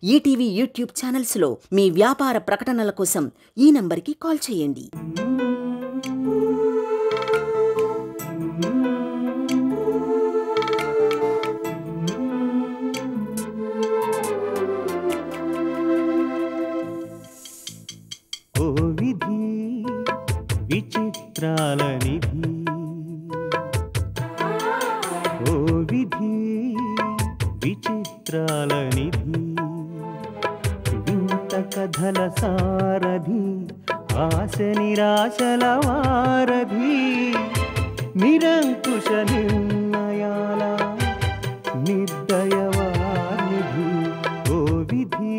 ETV YouTube ఛానల్స్లో మీ వ్యాపార ప్రకటనల కోసం ఈ నంబర్కి కాల్ చేయండి. ఓ విధి విచిత్రాల నిధి, ఓ విధి విచిత్రాల నిధి, వింత కథల సారథి, ఆశ నిరాశల వారధి, నిరంకుశ నిర్ణయాల నిర్దయవానిధి, ఓ విధి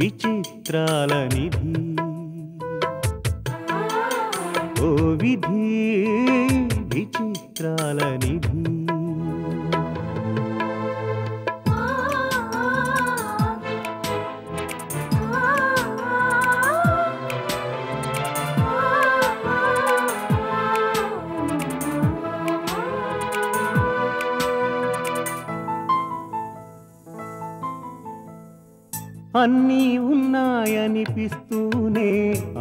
విచిత్రాల నిధి, ఓ విధి విచిత్రాల నిధి. అన్నీ ఉన్నాయనిపిస్తూనే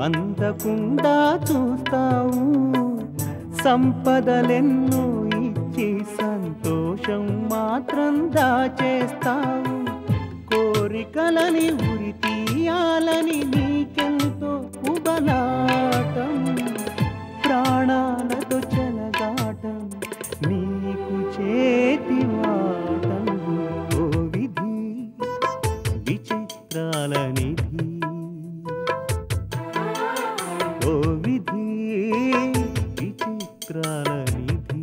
అందకుండా చూస్తావు, సంపదలెన్నో ఇచ్చి సంతోషం మాత్రం దాచేస్తావు, కోరికలని ఉరి తీయాలని నీకెంతో ఉబలాటం, ప్రాణాలతో చెలగాటం నీకు చేతివాటం, ఓ విధి విచిత్రాల నిధి, ఓ విధి విచిత్రాల నిధి.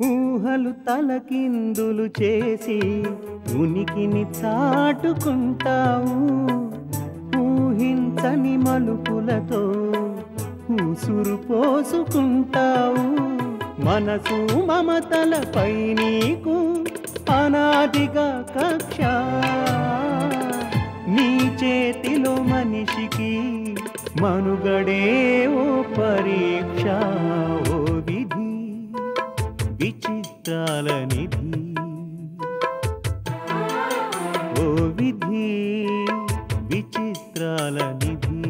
ఊహలు తలకిందులు చేసి ఉనికిని చాటుకుంటావు, ఊహించని మలుపులతో ఉసురు పోసుకుంటావు, మనసు మమతలపై నీకు అనాదిగా కక్ష, నీ చేతిలో మనిషికి మనుగడే ఓ పరీక్ష, ఓ విధి విచిత్రాల నిధి, ఓ విధి విచిత్రాల నిధి.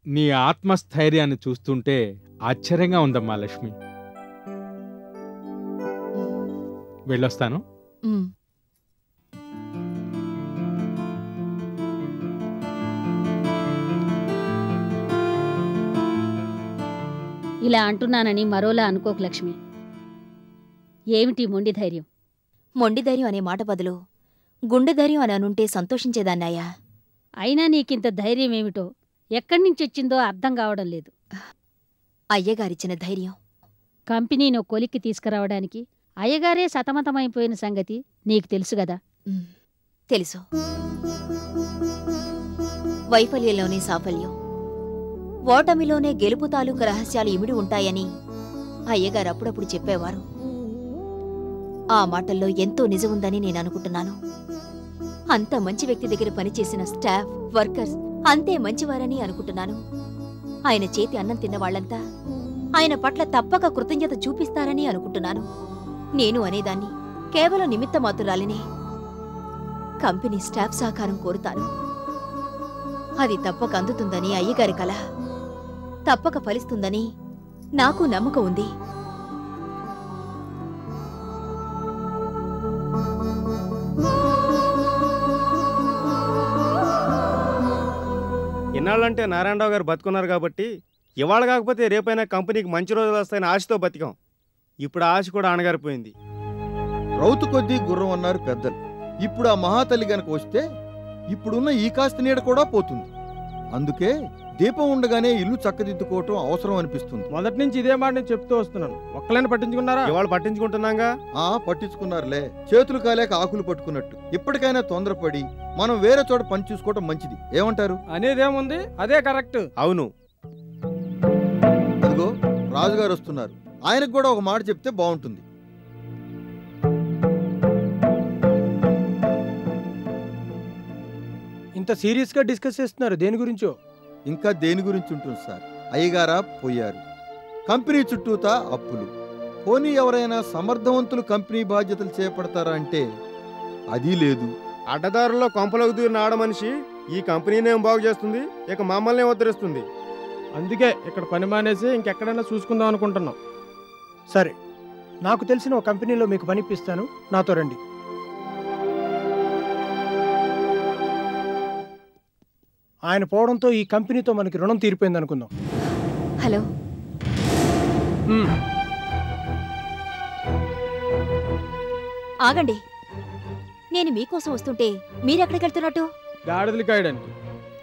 నీ ఆత్మస్థైర్యాన్ని చూస్తుంటే ఆశ్చర్యంగా ఉందమ్మా లక్ష్మి. వెళ్ళొస్తాను. ఇలా అంటున్నానని మరోలా అనుకోకు లక్ష్మి. ఏమిటి మొండి ధైర్యం? మొండి ధైర్యం అనే మాట బదులు గుండె ధైర్యం అని అనుంటే సంతోషించేదాన్నాయా. అయినా నీకింత ధైర్యం ఏమిటో ఎక్కడ్నించొచ్చిందో అర్థం కావడం లేదు. అయ్యగారిచ్చిన ధైర్యం. కంపెనీను కొలిక్కి తీసుకురావడానికి అయ్యగారే సతమతమైపోయిన సంగతి నీకు తెలుసుగదా. తెలుసు. వైఫల్యంలోనే సాఫల్యం, ఓటమిలోనే గెలుపు తాలూకు రహస్యాలు ఇమిడి ఉంటాయని అయ్యగారు అప్పుడప్పుడు చెప్పేవారు. ఆ మాటల్లో ఎంతో నిజముందని నేను అనుకుంటున్నాను. అంత మంచి వ్యక్తి దగ్గర పనిచేసిన స్టాఫ్, వర్కర్స్ అంతే మంచివారని అనుకుంటున్నాను. ఆయన చేతి అన్నం తిన్నవాళ్లంతా ఆయన పట్ల తప్పక కృతజ్ఞత చూపిస్తారని అనుకుంటున్నాను. నేను అనేదాన్ని కేవలం నిమిత్తమాతురాలినే. కంపెనీ స్టాఫ్ సహకారం కోరుతాను. అది తప్పక అందుతుందని అయ్యగారి కల, తప్పక ఫలిస్తుందని నాకు నమ్మకం ఉంది. ఇన్నాళ్ళంటే నారాయణరావు గారు బతుకున్నారు కాబట్టి ఇవాళ కాకపోతే రేపైనా కంపెనీకి మంచి రోజులు వస్తాయని ఆశతో బతికాం. ఇప్పుడు ఆశ కూడా అణగారిపోయింది. రౌతు కొద్దీ గుర్రం అన్నారు పెద్దలు. ఇప్పుడు ఆ మహాతల్లి గనక వస్తే ఇప్పుడున్న ఈ కాస్త నీడ కూడా పోతుంది. అందుకే దీపం ఉండగానే ఇల్లు చక్కదిద్దుకోవటం అవసరం అనిపిస్తుంది. మొదటి నుంచి ఇదే మాట నేను చెప్తూ వస్తున్నాను. ఒక్కలైనా పట్టించుకున్నారా? ఇవాళ పట్టించుకుంటున్నాగా. పట్టించుకున్నారులే, చేతులు కాలేక ఆకులు పట్టుకున్నట్టు. ఇప్పటికైనా తొందరపడి మనం వేరే చోట పని చూసుకోవటం మంచిది. ఏమంటారు? అనేదేముంది, అదే కరెక్ట్. అవును. అదిగో రాజుగారు వస్తున్నారు. ఆయనకు కూడా ఒక మాట చెప్తే బాగుంటుంది. ఇంత సీరియస్ గా డిస్కస్ చేస్తున్నారు, దేని గురించో? ఇంకా దేని గురించి ఉంటుంది సార్? అయ్యగారా పోయారు, కంపెనీ చుట్టూతా అప్పులు. పోనీ ఎవరైనా సమర్థవంతులు కంపెనీ బాధ్యతలు చేపడతారా అంటే అది లేదు. అడ్డదారుల్లో కొంపలోకి దూరిన ఆడ మనిషి ఈ కంపెనీనేం బాగు చేస్తుంది, ఇక మమ్మల్ని ఉద్ధరిస్తుంది. అందుకే ఇక్కడ పని మానేసి ఇంకెక్కడైనా చూసుకుందాం అనుకుంటున్నాం. సరే, నాకు తెలిసిన ఒక కంపెనీలో మీకు పని ఇప్పిస్తాను, నాతో రండి. ఆయన పోవడంతో ఈ కంపెనీతో మనకి రుణం తీరిపోయింది అనుకుందాం. హలో, ఆగండి. నేను మీకోసం వస్తుంటే మీరెక్కడికి వెళ్తున్నట్టు? గాడిదలు కాయడానికి.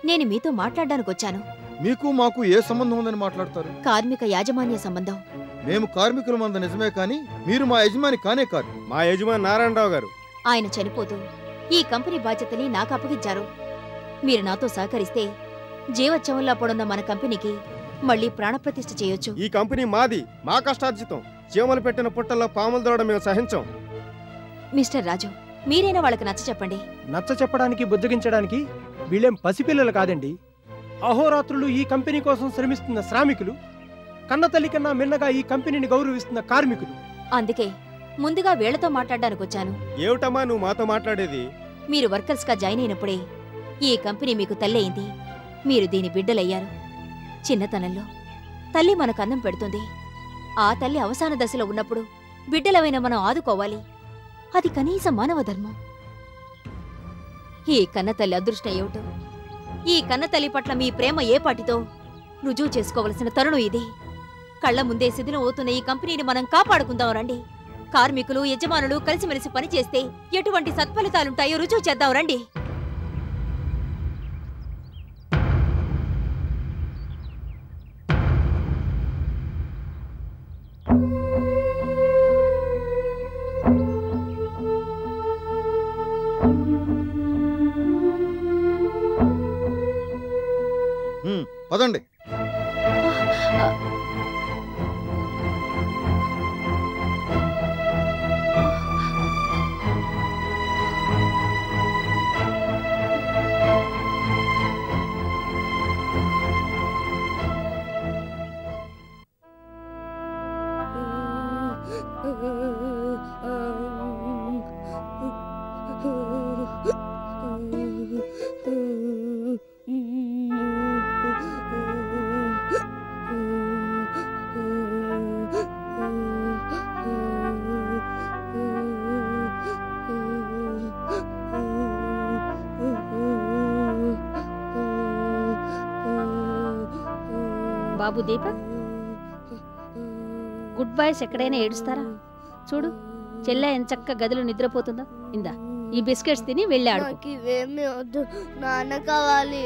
నేను మీతో మాట్లాడడానికి వచ్చాను. మీకు మాకు ఏ సంబంధం ఉందని మాట్లాడతారు? కార్మిక యాజమాన్య సంబంధం. మేము కార్మికుల మంద నిజమే, కానీ మీరు మా యజమాని కానే కాదు. మా యజమాని నారాయణరావు గారు. ఆయన చనిపోతూ ఈ కంపెనీ బాధ్యతని నాకు అప్పగించారు. మీరు నాతో సహకరిస్తే జీవోత్సవంలో పడున్న మన కంపెనీకి మళ్ళీ ప్రాణప్రతిష్ఠ చేయొచ్చు. ఈ కంపెనీ మాది, మా కష్టార్జితం. చీమలు పెట్టిన పుట్టల్లో పాములు దూడడం మేము సహించాం. మిస్టర్ రాజు, మీరైనా వాళ్ళకి నచ్చ చెప్పండి. నచ్చ చెప్పడానికి బుజ్జగించడానికి వీళ్ళేం పసిపిల్లలు కాదండి. అహోరాత్రులు ఈ కంపెనీ కోసం శ్రమిస్తున్న శ్రామికులు, కన్నతల్లి కన్నా మిన్నగా ఈ కంపెనీని గౌరవిస్తున్న కార్మికులు. అందుకే ముందుగా వీళ్లతో మాట్లాడడానికి వచ్చాను. ఏమిటమ్మా నువ్వు మాతో మాట్లాడేది? మీరు వర్కర్స్ గా జాయిన్ అయినప్పుడే ఈ కంపెనీ మీకు తల్లయింది. మీరు దీని బిడ్డలయ్యారు. చిన్నతనంలో తల్లి మనకు అన్నం పెడుతుంది. ఆ తల్లి అవసాన దశలో ఉన్నప్పుడు బిడ్డలవైన మనం ఆదుకోవాలి. అది కనీస మానవ ధర్మం. ఈ కన్నతల్లి అదృష్టం ఏమిటో, ఈ కన్నతల్లి పట్ల మీ ప్రేమ ఏపాటితో రుజువు చేసుకోవలసిన తరుణం ఇది. కళ్ల ముందే శిథిలం అవుతున్న ఈ కంపెనీని మనం కాపాడుకుందాం రండి. కార్మికులు, యజమానులు కలిసిమెలిసి పనిచేస్తే ఎటువంటి సత్ఫలితాలుంటాయో రుజువు చేద్దాం రండి. పదండి. బాబు దీపక్, గుడ్ బాయ్స్ ఎక్కడైనా ఏడుస్తారా? చూడు, చెల్లె ఎంచక్క గదిలో నిద్రపోతుందో. ఇందా ఈ బిస్కెట్స్ తిని వెళ్ళాడు. నాన్న కావాలి.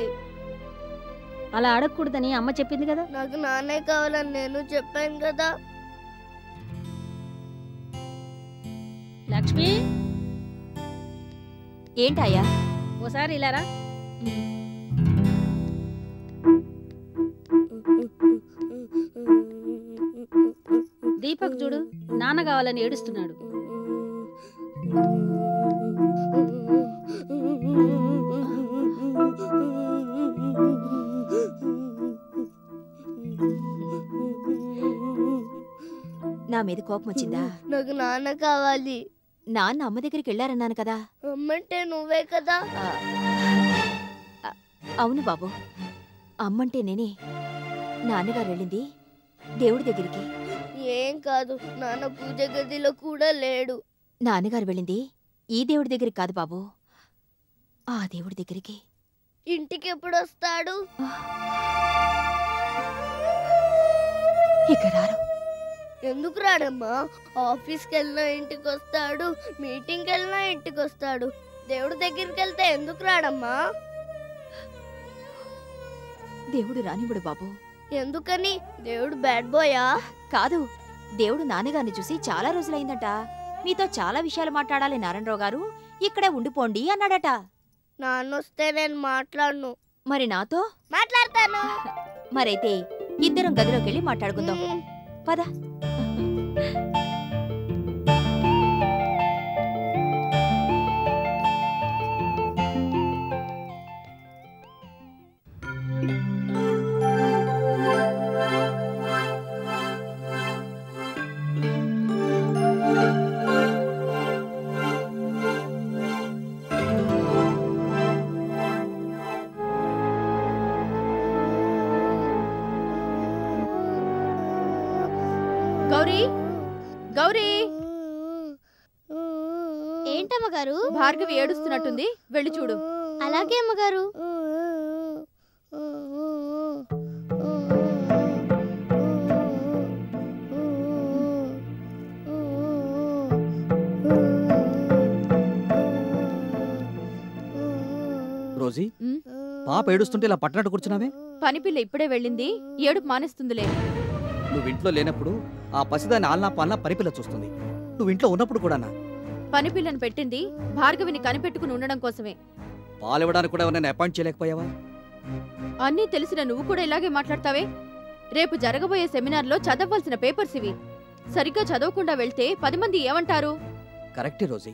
అలా అడగకూడదని అమ్మ చెప్పింది కదా. నాకు నాన్నే కావాలని నేను చెప్పాను కదా. లక్ష్మి, ఏంటాయా? ఓసారి ఇలారా. దీపక్ చూడు, నాన్న కావాలని ఏడుస్తున్నాడు. నా మీద కోపం వచ్చిందా? నాకు నాన్న కావాలి. నాన్న అమ్మ దగ్గరికి వెళ్ళారన్నాను కదా. అమ్మంటే నువ్వే కదా. అవును బాబు, అమ్మంటే నేనే. నాన్నగారు వెళ్ళింది దేవుడి దగ్గరికి. ఏం కాదు, నాన్న పూజ గదిలో కూడా లేడు. నాన్నగారు వెళ్ళింది ఈ దేవుడి దగ్గరికి కాదు బాబు, ఆ దేవుడి దగ్గరికి. ఇంటికి ఎప్పుడు వస్తాడు? ఇక రారు. ఎందుకు రాడమ్మా? ఆఫీస్కి వెళ్ళినా ఇంటికి వస్తాడు, మీటింగ్కి వెళ్ళినా ఇంటికి వస్తాడు. దేవుడి దగ్గరికి వెళ్తే ఎందుకు రాడమ్మా? దేవుడు రానివ్వడు బాబు. ఎందుకని? దేవుడు బ్యాడ్ బాయా? కాదు, దేవుడు నాన్నగారిని చూసి చాలా రోజులైందట. మీతో చాలా విషయాలు మాట్లాడాలి నారాయణరావు గారు, ఇక్కడే ఉండిపోండి అన్నాడట. నాన్నొస్తే నేను మాట్లాడను. మరి నాతో మాట్లాడతాను. మరైతే ఇద్దరం గదిలోకి వెళ్ళి మాట్లాడుకుందాం. పద. గౌరీ, గౌరీ, ఏంటమ్మగారు? భార్గవి ఏడుస్తున్నట్టుంది, వెళ్ళి చూడు. అలాగే అమ్మగారు. రోజీ, పాప ఏడుస్తుంటే ఇలా పట్టనట్టు కూర్చున్నావే? పనిపిల్ల ఇప్పుడే వెళ్ళింది, ఏడుపు మానేస్తుందిలే. నువ్వు ఇంట్లో లేనప్పుడు ఆ పసిదాన్ని ఆల్నా పాలనా పనిపిల్ల చూస్తుంది. నువ్వు ఇంట్లో ఉన్నప్పుడు కూడానా? పనిపిల్లను పెట్టింది భార్గవిని కనిపెట్టుకుని ఉండడం కోసమే. పాలివ్వడానికి కూడా ఎవరైనా అపాయింట్ చేయలేకపోయావా? అన్నీ తెలిసిన నువ్వు కూడా ఇలాగే మాట్లాడతావే? రేపు జరగబోయే సెమినార్లో చదవవలసిన పేపర్స్ ఇవి. సరిగ్గా చదవకుండా వెళ్తే 10 మంది ఏమంటారు? కరెక్టే రోజీ,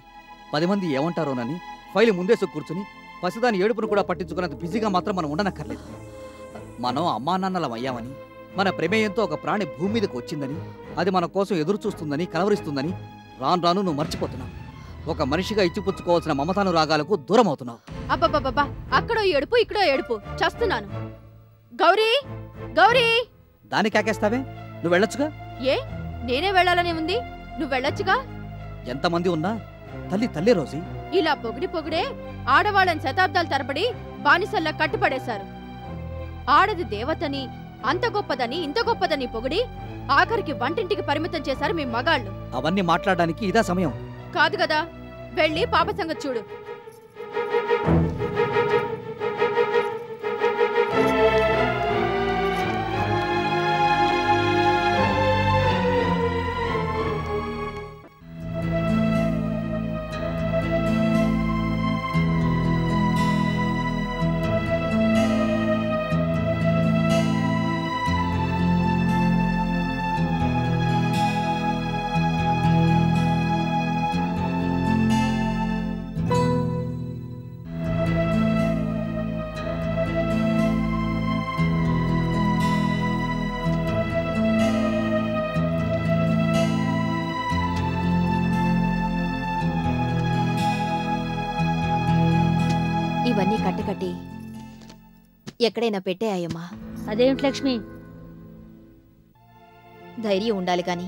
10 మంది ఏమంటారోనని ఫైలు ముందేసు కూర్చుని పసిదాని ఏడుపును కూడా పట్టించుకున్నంత బిజీగా మాత్రం మనం ఉండనక్కర్లేదు. మనం అమ్మా నాన్నలం అయ్యామని, మన ప్రమేయంతో ఒక ప్రాణి భూమి మీదకి వచ్చిందని, అది మన కోసం ఎదురు చూస్తుందని, కలవరిస్తుందని రాను రాను నువ్వు మర్చిపోతున్నావు. ఒక మనిషిగా ఇచ్చిపుచ్చుకోవాల్సిన మమతానురాగాలకు దూరం అవుతున్నావు. అబ్బబ్బబ్బా, అక్కడో ఏడుపు ఇక్కడో ఏడుపు, చస్తున్నాను. గౌరీ, గౌరీ! దాన్ని కాకేస్తావే? నువ్వు వెళ్ళొచ్చుగా. ఏ, నేనే వెళ్ళాలనే ఉంది? నువ్వు వెళ్ళొచ్చుగా. ఎంతమంది ఉన్నా తల్లి తల్లి రోజీ. ఇలా పొగిడి పొగిడే ఆడవాళ్ళని శతాబ్దాల తరబడి బానిసల్లా కట్టుపడేశారు. ఆడది దేవతని, అంత గొప్పదని ఇంత గొప్పదని పొగిడి ఆఖరికి వంటింటికి పరిమితం చేశారు మీ మగాళ్ళు. అవన్నీ మాట్లాడడానికి ఇదా సమయం కాదు కదా. వెళ్ళి పాప సంగతి చూడు. ఇవన్నీ కట్టకట్టి ఎక్కడైనా పెట్టేయమ్మా. అదేమిటి లక్ష్మి? ధైర్యం ఉండాలి గాని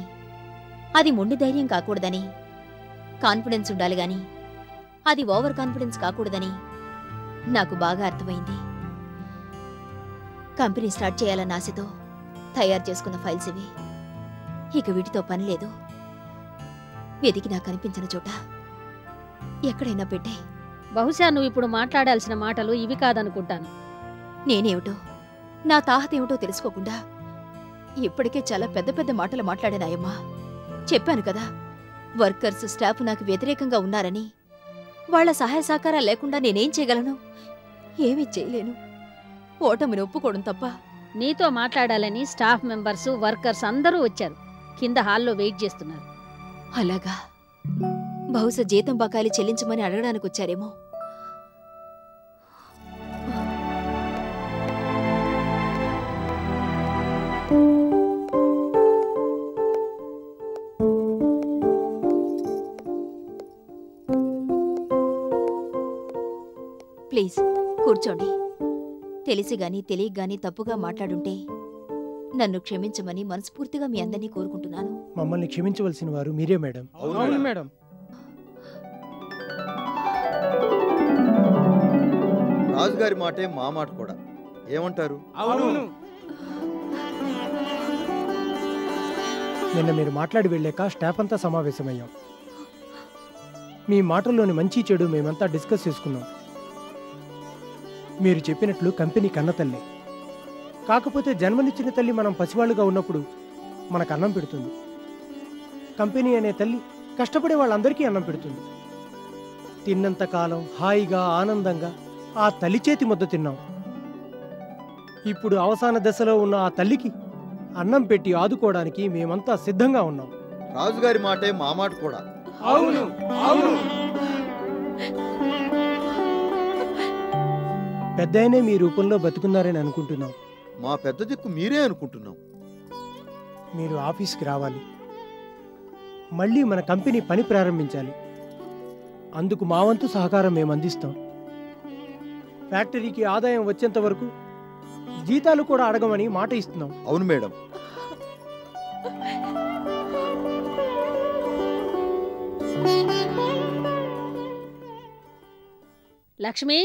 అది మొండి ధైర్యం కాకూడదని, కాన్ఫిడెన్స్ ఉండాలి గాని అది ఓవర్ కాన్ఫిడెన్స్ కాకూడదని నాకు బాగా అర్థమైంది. కంపెనీ స్టార్ట్ చేయాలన్న ఆశతో తయారు చేసుకున్న ఫైల్స్ ఇవి. ఇక వీటితో పని లేదు. వెతికి నాకు కనిపించిన చోట ఎక్కడైనా పెట్టే. బహుశా నువ్వు ఇప్పుడు మాట్లాడాల్సిన మాటలు ఇవి కాదనుకుంటాను. నేనేమిటో, నా తాహతేమిటో తెలుసుకోకుండా ఇప్పటికే చాలా పెద్ద పెద్ద మాటలు మాట్లాడానాయమ్మా. చెప్పాను కదా, వర్కర్స్ స్టాఫ్ నాకు వ్యతిరేకంగా ఉన్నారని. వాళ్ల సహాయ సహకారాలు లేకుండా నేనేం చేయగలను? ఏమీ చేయలేను. ఓటమిని ఒప్పుకోవడం తప్ప. నీతో మాట్లాడాలని స్టాఫ్ మెంబర్స్, వర్కర్స్ అందరూ వచ్చారు. కింద హాల్లో వెయిట్ చేస్తున్నారు. అలాగా, బహుశా జీతం బకాయిలు చెల్లించమని అడగడానికి వచ్చారేమో. ప్లీజ్ కూర్చోండి. తెలిసి గాని తెలియక గాని తప్పుగా మాట్లాడుంటే నన్ను క్షమించమని మనస్ఫూర్తిగా మీ అందరినీ కోరుకుంటున్నాను. మమ్మల్ని క్షమించవలసిన వారు మీరే మేడం. అవును మేడం. రాజుగారి మాటే మా మాట కూడా. ఏమంటారు? అవును. నిన్న మీరు మాట్లాడి వెళ్ళాక స్టాఫ్ అంతా సమావేశమయ్యాం. మీ మాటల్లోని మంచి చెడు మేమంతా డిస్కస్ చేసుకున్నాం. మీరు చెప్పినట్లు కంపెనీ కన్నతల్లి. కాకపోతే జన్మనిచ్చిన తల్లి మనం పసివాళ్ళుగా ఉన్నప్పుడు మనకు అన్నం పెడుతుంది. కంపెనీ అనే తల్లి కష్టపడే వాళ్ళందరికీ అన్నం పెడుతుంది. తిన్నంతకాలం హాయిగా ఆనందంగా ఆ తల్లి చేతి ముద్ద తిన్నాం. ఇప్పుడు అవసాన దశలో ఉన్న ఆ తల్లికి అన్నం పెట్టి ఆదుకోవడానికి మేమంతా సిద్ధంగా ఉన్నాం. రాజుగారి మాటే మా మాట కూడా. అవును అవును. పెద్దయినే మీ రూపంలో బతుకున్నారని అనుకుంటున్నాం. మా పెద్ద దిక్కు మీరే అనుకుంటున్నాం. మీరు ఆఫీస్కి రావాలి. మళ్ళీ మన కంపెనీ పని ప్రారంభించాలి. అందుకు మా వంతు సహకారం మేము అందిస్తాం. ఫ్యాక్టరీకి ఆదాయం వచ్చేంత వరకు జీతాలు కూడా అడగమని మాట ఇస్తున్నాం. అవును మేడం. లక్ష్మి,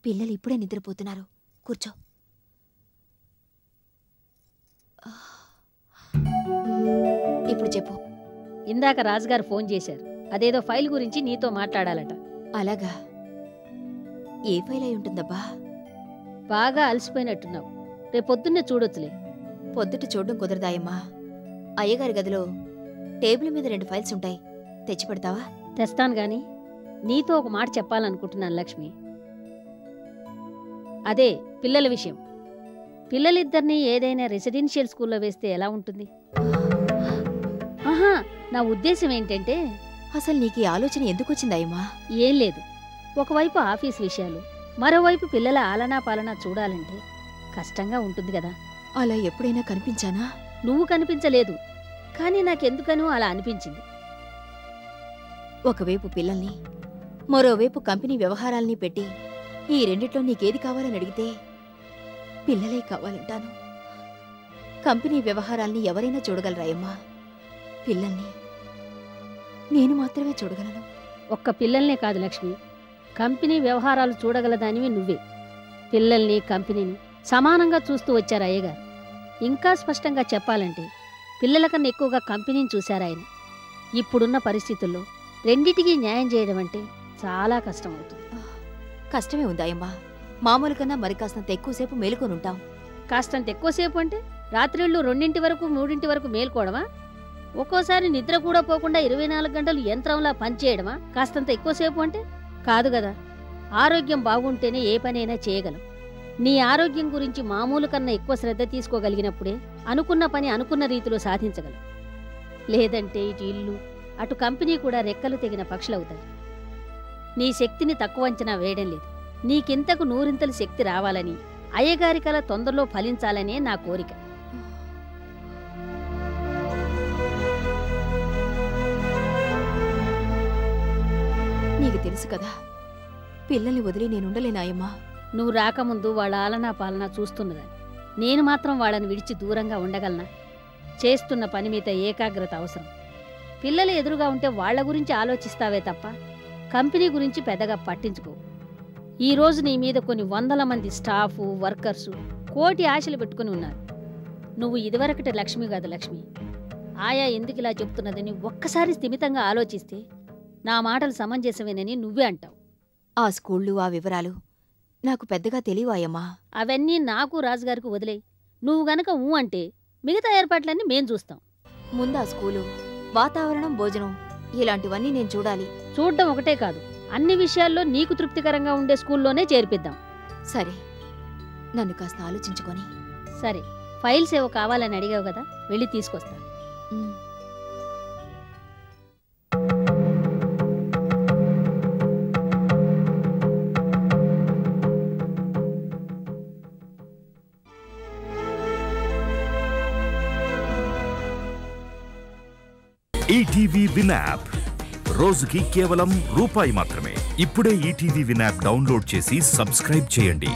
పిల్లలు ఇప్పుడే నిద్రపోతున్నారు. కూర్చో. ఇప్పుడు చెప్పు. ఇందాక రాజుగారు ఫోన్ చేశారు. అదేదో ఫైల్ గురించి నీతో మాట్లాడాలట. అలాగా? ఏ ఫైల్ అయి ఉంటుందబ్బా? బాగా అలసిపోయినట్టున్నావు. రేపొద్దున్నే చూడొచ్చులే. పొద్దుట చూడడం కుదరదాయమ్మా. అయ్యగారి గదిలో టేబుల్ మీద 2 ఫైల్స్ ఉంటాయి. తెచ్చి పెడతావా? తెస్తాను గాని నీతో ఒక మాట చెప్పాలనుకుంటున్నాను లక్ష్మి. అదే పిల్లల విషయం. పిల్లలిద్దరినీ ఏదైనా రెసిడెన్షియల్ స్కూల్లో వేస్తే ఎలా ఉంటుంది? ఆహా, నా ఉద్దేశం ఏంటంటే, అసలు నీకు ఈ ఆలోచన ఎందుకు వచ్చిందయ్యమ్మా? ఏం లేదు. ఒకవైపు ఆఫీస్ విషయాలు, మరోవైపు పిల్లల ఆలనా పాలనా చూడాలంటే కష్టంగా ఉంటుంది కదా. అలా ఎప్పుడైనా కనిపించానా? నువ్వు కనిపించలేదు, కానీ నాకెందుకనో అలా అనిపించింది. ఒకవైపు పిల్లల్ని, మరోవైపు కంపెనీ వ్యవహారాల్ని పెట్టి ఈ రెండిట్లో నీకేది కావాలని అడిగితే పిల్లలే కావాలంటాను. కంపెనీ వ్యవహారాల్ని ఎవరైనా చూడగలరాయమ్మా. పిల్లల్ని నేను మాత్రమే చూడగలను. ఒక్క పిల్లల్నే కాదు లక్ష్మి, కంపెనీ వ్యవహారాలు చూడగలదానివి నువ్వే. పిల్లల్ని కంపెనీని సమానంగా చూస్తూ వచ్చారు అయ్యగారు. ఇంకా స్పష్టంగా చెప్పాలంటే పిల్లల కన్నా ఎక్కువగా కంపెనీని చూశారాయన. ఇప్పుడున్న పరిస్థితుల్లో రెండిటికీ న్యాయం చేయడం అంటే చాలా కష్టం అవుతుంది. కష్టమే ఉందాయమ్మా. మామూలు కన్నా మరి కాస్తంత ఎక్కువసేపు మేలుకొనుంటాం. కాస్తంత ఎక్కువసేపు అంటే రాత్రిళ్ళు 2 వరకు 3 వరకు మేల్కోవడమా? ఒక్కోసారి నిద్ర కూడా పోకుండా 24 గంటలు యంత్రంలా పనిచేయడమా కాస్తంత ఎక్కువసేపు అంటే? కాదు కదా. ఆరోగ్యం బాగుంటేనే ఏ పనైనా చేయగలం. నీ ఆరోగ్యం గురించి మామూలు కన్నా ఎక్కువ శ్రద్ధ తీసుకోగలిగినప్పుడే అనుకున్న పని అనుకున్న రీతిలో సాధించగలం. లేదంటే ఇటు ఇల్లు అటు కంపెనీ కూడా రెక్కలు తెగిన పక్షులవుతాయి. నీ శక్తిని తక్కువ అంచనా వేయడం లేదు. నీకింతకు 100 శక్తి రావాలని, అయ్యగారి కల తొందరలో ఫలించాలనే నా కోరిక. నీకు తెలుసు కదా, పిల్లల్ని వదిలి నేనుండలేనాయమ్మా. నువ్వు రాకముందు వాళ్ళ ఆలనా పాలనా చూస్తున్నదాన్ని. నేను మాత్రం వాళ్ళని విడిచి దూరంగా ఉండగలనా? చేస్తున్న పని మీద ఏకాగ్రత అవసరం. పిల్లలు ఎదురుగా ఉంటే వాళ్ల గురించి ఆలోచిస్తావే తప్ప కంపెనీ గురించి పెద్దగా పట్టించుకో. ఈరోజు నీ మీద కొన్ని 100 మంది స్టాఫు, వర్కర్సు కోటి ఆశలు పెట్టుకుని ఉన్నారు. నువ్వు ఇదివరకటి లక్ష్మి కాదు లక్ష్మి. ఆయా ఎందుకు ఇలా చెప్తున్నదని ఒక్కసారి స్థిమితంగా ఆలోచిస్తే నా మాటలు సమంజసమేనని నువ్వే అంటావు. ఆ స్కూళ్ళు, ఆ వివరాలు నాకు పెద్దగా తెలియవాయమ్మా. అవన్నీ నాకు రాజుగారికి వదిలేయి. నువ్వు గనక ఊ అంటే మిగతా ఏర్పాట్లన్నీ మేం చూస్తాం. ముందు ఆ స్కూలు, వాతావరణం, భోజనం ఇలాంటివన్నీ నేను చూడాలి. చూడ్డం ఒకటే కాదు, అన్ని విషయాల్లో నీకు తృప్తికరంగా ఉండే స్కూల్లోనే చేర్పిద్దాం. సరే, నన్ను కాస్త ఆలోచించుకొని. సరే, ఫైల్స్ ఏవో కావాలని అడిగావు కదా, వెళ్ళి తీసుకొస్తా. ఈటీవీ విన్ యాప్ రోజుకి కేవలం ₹1 మాత్రమే. ఇప్పుడే ఈటీవీ విన్ యాప్ డౌన్లోడ్ చేసి సబ్స్క్రైబ్ చేయండి.